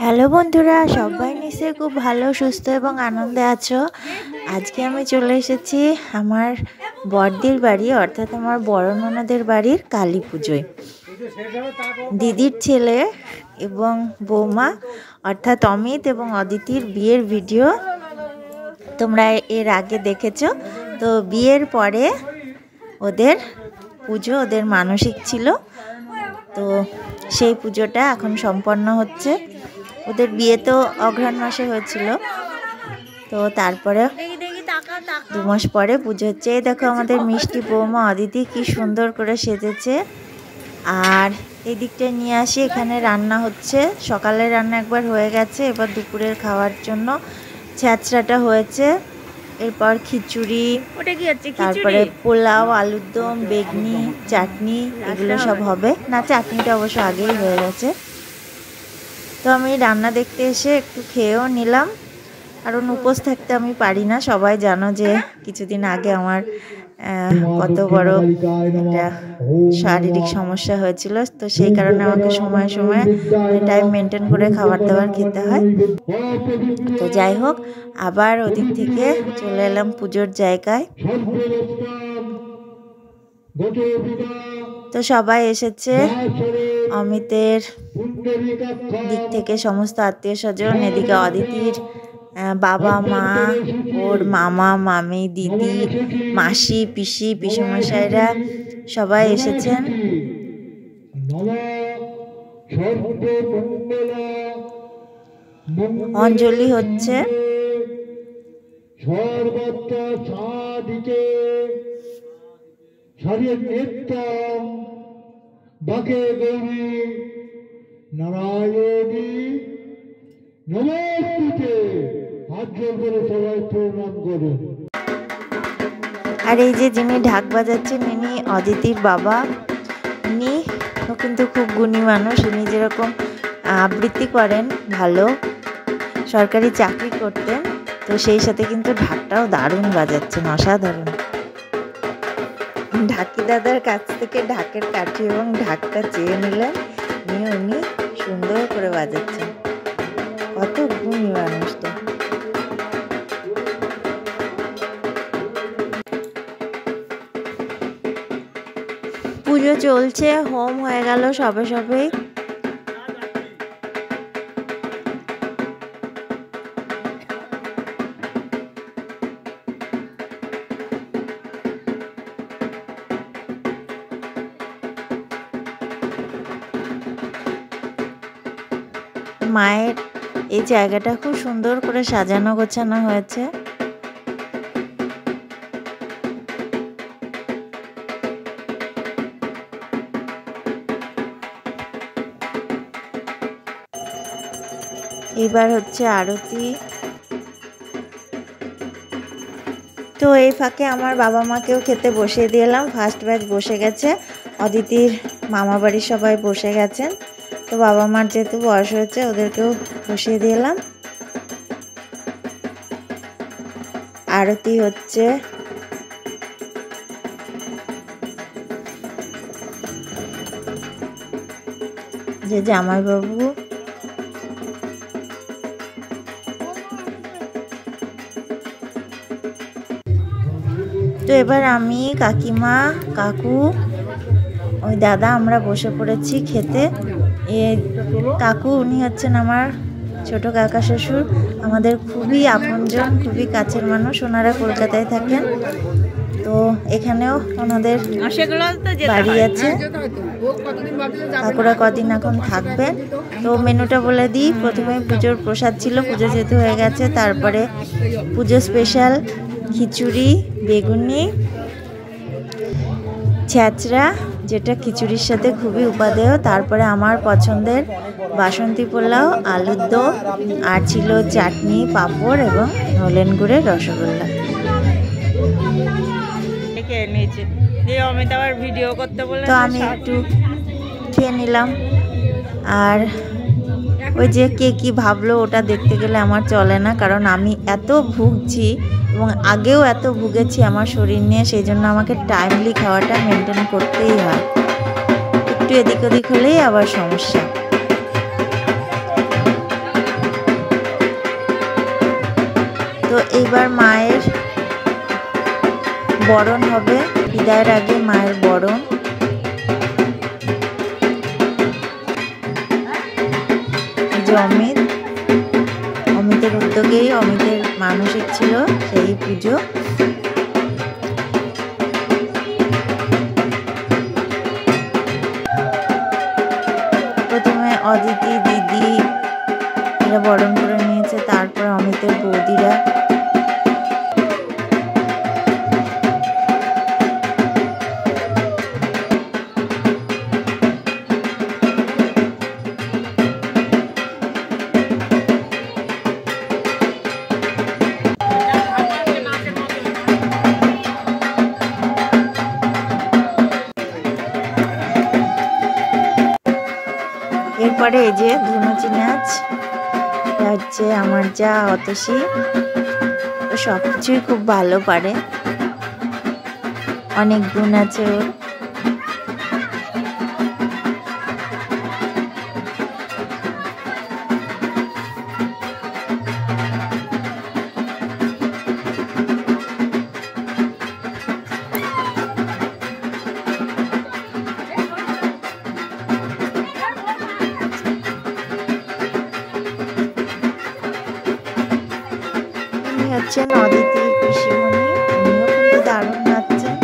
Hello বন্ধুরা, সবাই নিশ্চয়ই খুব ভালো, সুস্থ এবং আনন্দে আছো। আজকে আমি চলে এসেছি আমার বড়দির বাড়ি, অর্থাৎ আমার বড় ননদের বাড়ির কালী পুজোয়। দিদির ছেলে এবং বৌমা অর্থাৎ অমিত এবং অদিতির বিয়ের ভিডিও তোমরা এর আগে দেখেছো। তো বিয়ের পরে ওদের পুজো, ওদের মানসিক ছিল, তো সেই পুজোটা এখন সম্পন্ন হচ্ছে। ওদের বিয়ে তো অঘ্রাণ মাসে হয়েছিল, তো তারপরে 2 মাস পরে পুজো হচ্ছে। এই দেখো আমাদের মিষ্টি বৌমা অদিতি কি সুন্দর করে সেজেছে। আর এই দিকটায় নিয়ে আসি, এখানে রান্না হচ্ছে। সকালের রান্না একবার হয়ে গেছে, এবার দুপুরের খাওয়ার জন্য ছ্যাঁচড়াটা হয়েছে। এরপর খিচুড়ি, তারপরে পোলাও, আলুর দম, বেগনি, চাটনি, এগুলো সব হবে। না, চাটনিটা অবশ্য আগেই হয়ে গেছে। তো আমি রান্না দেখতে এসে একটু খেয়েও নিলাম, কারণ উপোস থাকতে আমি পারি না। সবাই জানো যে কিছুদিন আগে আমার কত বড় একটা শারীরিক সমস্যা হয়েছিল, তো সেই কারণে আমাকে সময়ে সময়ে টাইম মেনটেন করে খাবার দাবার খেতে হয়। তো যাই হোক, আবার ওদিক থেকে চলে এলাম পুজোর জায়গায়। তো সবাই এসেছে, অমিতের দিক থেকে সমস্ত আত্মীয় স্বজন, এদিকে অদিতির বাবা মা, ওর মামা মামি, দিদি, মাসি, পিসি, পিসেমশাইরা সবাই এসেছেন। অঞ্জলি হচ্ছে। নারায়ণী নমস্তুতে, হাত জোর করে সবাই প্রণাম করুন। আর এই যে যিনি ঢাক বাজাচ্ছেন, ইনি অদিতির বাবা। ইনি কিন্তু খুব গুণী মানুষ। ইনি যেরকম আবৃত্তি করেন, ভালো সরকারি চাকরি করতেন, তো সেই সাথে কিন্তু ঢাকটাও দারুণ বাজাচ্ছেন, অসাধারণ। ঢাকি দাদার কাছ থেকে ঢাকের কাঠি এবং ঢাকটা চেয়ে নিলেন, নিয়ে উনি সুন্দর করে বাজাচ্ছেন। কত গুণী মানুষটা। পুজো চলছে, হোম হয়ে গেল সবে সবেই। মায়ের এই জায়গাটা খুব সুন্দর করে সাজানো গোছানো হয়েছে। এবার হচ্ছে আরতি। তো এই ফাঁকে আমার বাবা মাকেও খেতে বসিয়ে দিলাম। ফার্স্ট ব্যাচ বসে গেছে, অদিতির মামা বাড়ির সবাই বসে গেছেন। তো বাবা মার যেহেতু বয়স হয়েছে, ওদেরকেও বসিয়ে দিলাম। আরতি হচ্ছে। যে জামাইবাবু, তো এবার আমি, কাকিমা, কাকু, ওই দাদা আমরা বসে পড়েছি খেতে। কাকু উনি হচ্ছেন আমার ছোট কাকা শ্বশুর, আমাদের খুবই আপনজন, খুবই কাছের মানুষ। ওনারা কলকাতায় থাকেন, তো এখানেও ওনাদের বাড়ি আছে। কাকুরা কদিন এখন থাকবেন। তো মেনুটা বলে দিই। প্রথমে পুজোর প্রসাদ ছিল, পুজো যেহেতু হয়ে গেছে। তারপরে পুজো স্পেশাল খিচুড়ি, বেগুনি, ছ্যাঁচড়া, যেটা খিচুড়ির সাথে খুবই উপাদেয়। তারপরে আমার পছন্দের বাসন্তী পোলাও, আলুর দম, আর ছিল চাটনি, পাঁপড় এবং নলেন গুড়ের রসগোল্লা। তো আমি একটু খেয়ে নিলাম। আর ওই যে কে কি ভাবলো, ওটা দেখতে গেলে আমার চলে না, কারণ আমি এত ভুগছি এবং আগেও এত ভুগেছি আমার শরীর নিয়ে, সেই জন্য আমাকে টাইমলি খাওয়াটা মেনটেন করতেই হয়। একটু এদিক ওদিক হলেই আবার সমস্যা। তো এইবার মায়ের বরণ হবে, বিদায়ের আগে মায়ের বরণ। এই যে অমিতের উদ্যোগেই, অমিতের মানসিক ছিল সেই পুজো। প্রথমে অদিতি দিদি এরা বরণ করে নিয়েছে, তারপর অমিতের বৌদিরা। এরপরে এই যে ধুনুচি নাচ, এটা হচ্ছে আমার যা অতসী, ও সব কিছুই খুব ভালো পারে, অনেক গুণ আছে ওর। হচ্ছেন অদিতি পিসিমণি, উনিও কিন্তু দারুণ নাচছেন।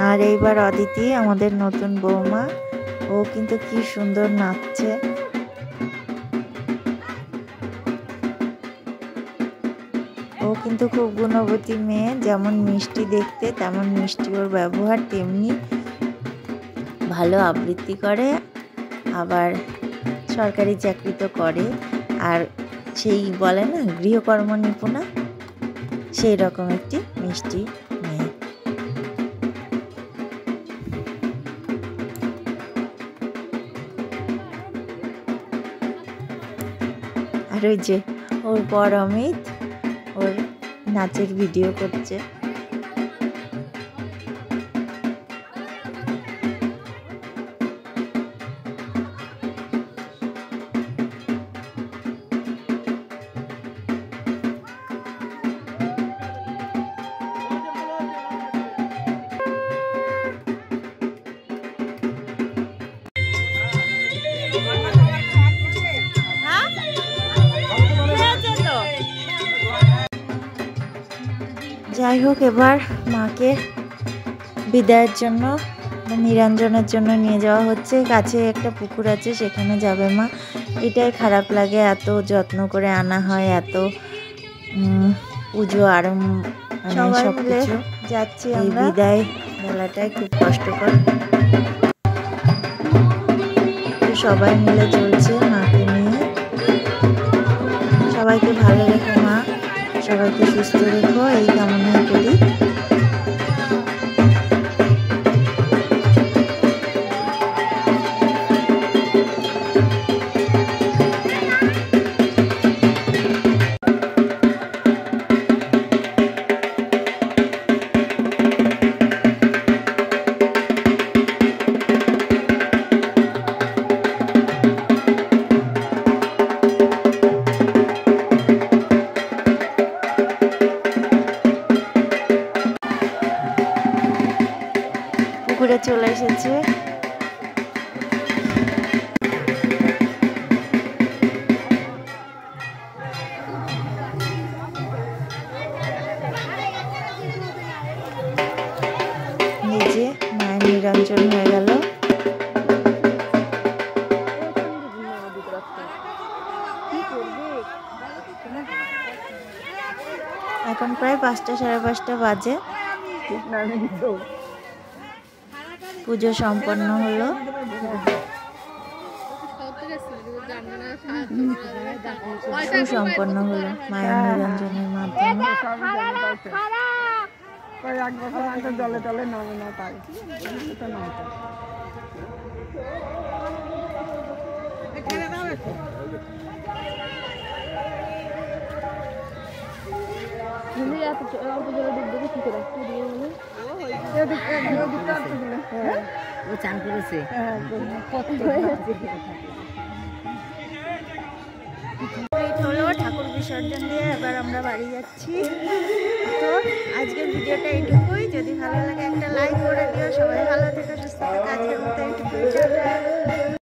আর এইবার অদিতি আমাদের নতুন বৌমা, ও কিন্তু কি সুন্দর নাচছে। ও কিন্তু খুব গুণবতী মেয়ে, যেমন মিষ্টি দেখতে তেমন মিষ্টি ওর ব্যবহার, তেমনি ভালো আবৃত্তি করে, আবার সরকারি চাকরি তো করে, আর সেই বলে না গৃহকর্ম নিপুণা, সেই রকম একটি মিষ্টি মেয়ে। আর ওই যে ওর বর অমিত, ওর নাচের ভিডিও করছে। যাই হোক, এবার মাকে বিদায়ের জন্য, নিরঞ্জনের জন্য নিয়ে যাওয়া হচ্ছে। কাছে একটা পুকুর আছে, সেখানে যাবে মা। এটাই খারাপ লাগে, এত যত্ন করে আনা হয়, এত পুজো সবাই মিলে যাচ্ছি আমরা। বিদায় বেলাটাই খুব কষ্টকর, সবাই মিলে চলছে মাকে নিয়ে। সবাইকে ভালো রেখো মা, সবাইকে সুস্থ রেখো, এই কামনা করি। পুকুরে চলে এসেছে। নিজে মায়ের নিরঞ্জন হয়ে গেল। এখন প্রায় 5টা সাড়ে 5টা বাজে। পুজো সম্পন্ন হলো। সুসম্পন্ন হলো মায়ের নিরঞ্জনের মাধ্যমে। এক বছর আগে জলে টলে নামে না তাই চান করেছে হলো ঠাকুর বিসর্জন দিয়ে এবার আমরা বাড়ি যাচ্ছি। তো আজকের ভিডিওটা এইটুকুই, যদি ভালো লাগে একটা লাইক করে দিও। সবাই ভালো থেকো, সুস্থ থেকো। আজকের মতো এইটুকুই।